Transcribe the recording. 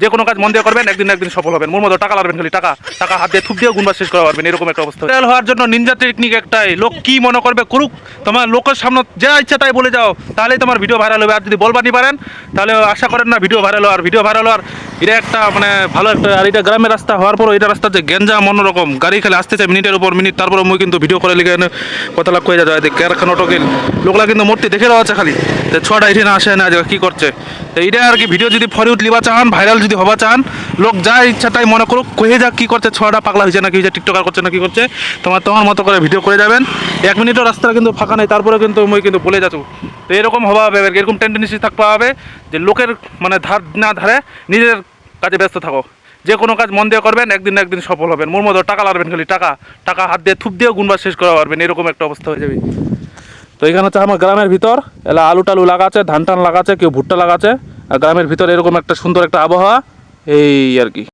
যে কোনো কাজ মন দিয়ে করবেন, একদিন না একদিন সফল হবেন। মোর মতো টাকা লাগবেন, খালি টাকা টাকা হাত দিয়ে থুপ দিয়ে গুনবার শেষ করা পারবেন, এরকম একটা অবস্থা। ভাইরাল হওয়ার জন্য নিনজা টেকনিক একটাই, লোক কি মনে করবে করুক, তোমার লোকের সামনে যা ইচ্ছা তাই বলে যাও, তাহলেই তোমার ভিডিও ভাইরাল হবে। আর যদি বলবানি পারেন তাহলে আশা করেন না ভিডিও ভাইরাল হওয়ার। ভিডিও ভাইরাল হওয়ার এটা একটা মানে ভালো একটা, আর এটা গ্রামের রাস্তা হওয়ার পরও এটা রাস্তা যে গেঞ্জা অন্যরকম, গাড়ি খালি আসতেছে মিনিটের উপর মিনিট, তারপরে মুই কিন্তু ভিডিও করে লিখে কথা লাগ হয়ে যায় কারখানা অটোকে লোকলা কিন্তু মূর্তি দেখে দেওয়া আছে খালি ছটা এটি না আসে না কি করছে। তো এইটা আর কি, ভিডিও যদি ফরিউড লিবা চান, ভাইরাল যদি হবা চান, লোক যা ইচ্ছা তাই মনে করুক, কয়ে যাক কি করছে, ছটা পাগলা হয়েছে না কি হয়েছে, টিকটকার করছে না কি করছে, তোমার মতো করে ভিডিও করে যাবেন। 1 মিনিটও রাস্তা কিন্তু ফাঁকা নেই, তারপরে কিন্তু মুই কিন্তু বলে যাচ্ছ। তো এরকম হওয়া হবে, এরকম টেন্ডেন্সি থাকতে হবে যে লোকের মানে ধার না ধারে নিজের কাজে ব্যস্ত থাকো। যে কোনো কাজ মন দিয়ে করবেন, একদিন না একদিন সফল হবেন। মোর মতো টাকা লাগবেন, খালি টাকা টাকা হাত দিয়ে থুপ দিয়ে গুনবার শেষ করা পারবেন, এরকম একটা অবস্থা হয়ে যাবে। তো এখানে হচ্ছে আমার গ্রামের ভিতর এলা আলু টালু লাগাচ্ছে, ধান টান লাগাচ্ছে, কেউ ভুট্টা লাগাচ্ছে, আর গ্রামের ভিতর এরকম একটা সুন্দর একটা আবহাওয়া, এই আর কি।